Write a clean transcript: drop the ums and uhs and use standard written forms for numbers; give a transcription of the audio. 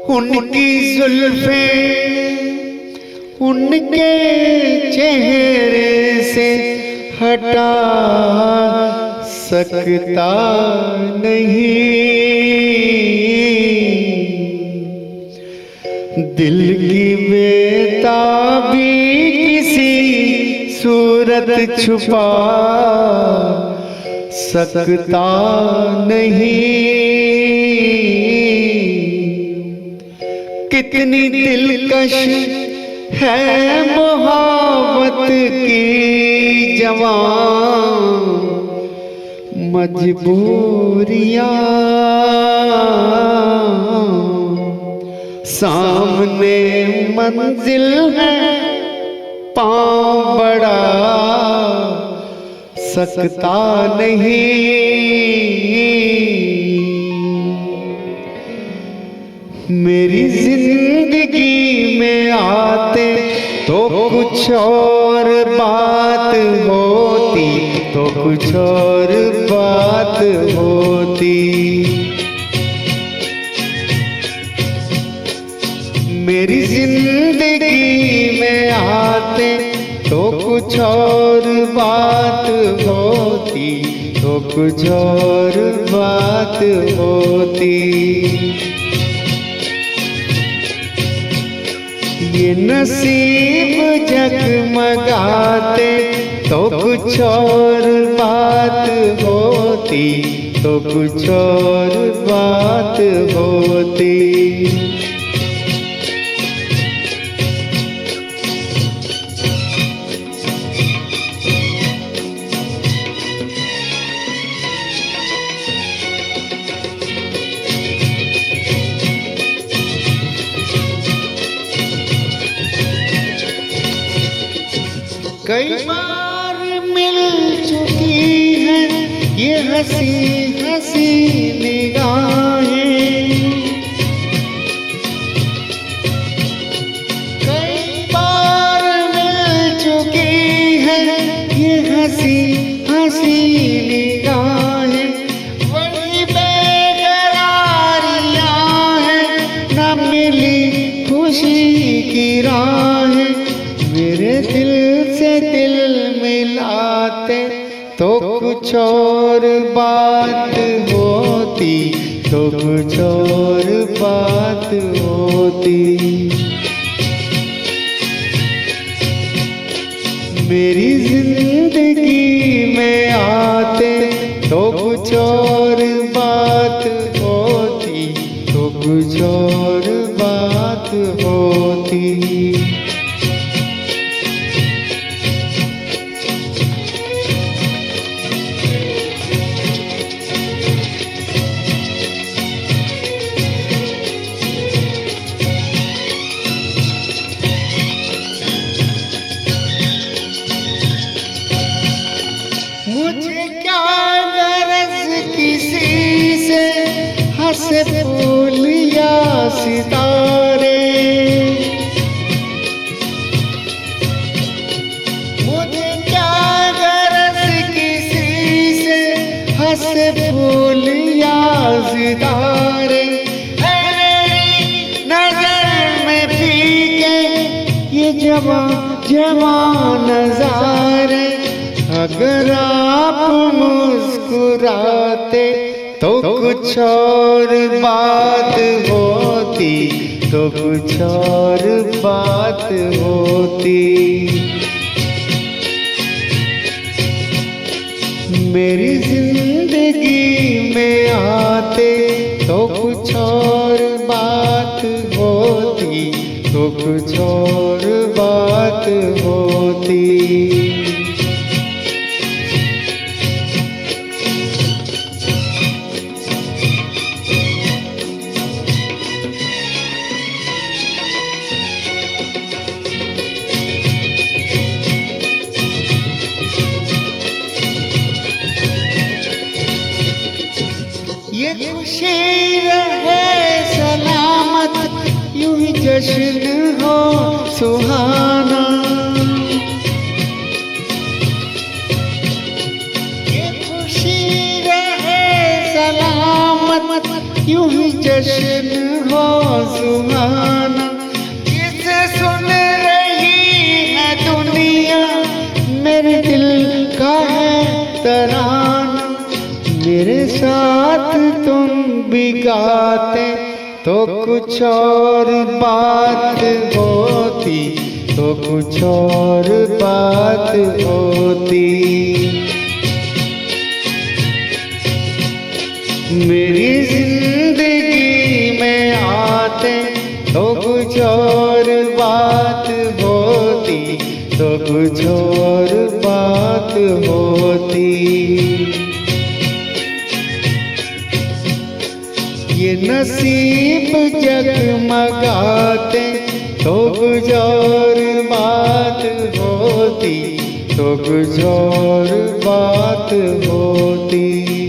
उनकी जुल्फे उनके चेहरे से हटा सकता नहीं। दिल की बेताबी किसी सूरत छुपा सकता नहीं। कितनी दिलकश है मोहब्बत की जवां मजबूरियां, सामने मंजिल है पांव बढ़ा सकता नहीं। मेरी जिंदगी में आते तो कुछ और बात होती, तो कुछ और बात होती। मेरी जिंदगी में आते तो कुछ और बात होती, तो कुछ और बात होती। ये नसीब जगमगाते तो कुछ और बात होती, तो कुछ और बात होती। कई बार मिल चुकी है ये हंसी हंसी निगाहें, कई बार मिल चुकी है ये हंसी हंसी निगाहें। वही बेकरारियां हैं, न मिली खुशी की राहें। मेरे दिल से दिल मिलाते तो कुछ और बात होती, तो कुछ और बात होती। मेरी जिंदगी में आते तो कुछ और बात होती, तो कुछ और बात होती। मुझे क्या गरज किसी से हंसे फूल या सितारे, मुझे क्या गरज किसी से हंसे फूल या सितारे। नजर में फीके ये जवां नजारे, अगर आप मुस्कुराते तो कुछ और बात होती, तो कुछ और बात होती। मेरी जिंदगी में आते तो कुछ और बात होती, तो कुछ और बात होती। ये खुशी रहे सलामत, यूं ही जश्न हो सुहाना। ये खुशी रहे सलामत, यूं ही जश्न हो सुहाना। किसे सुन रही है दुनिया, मेरे दिल का है तराना। मेरे साथ तुम भी गाते तो कुछ और बात होती, तो कुछ और बात होती। मेरी जिंदगी में आते तो कुछ और बात होती, तो कुछ और बात होती। ये नसीब जगमगाते तो कुछ और बात होती, तो कुछ और बात होती।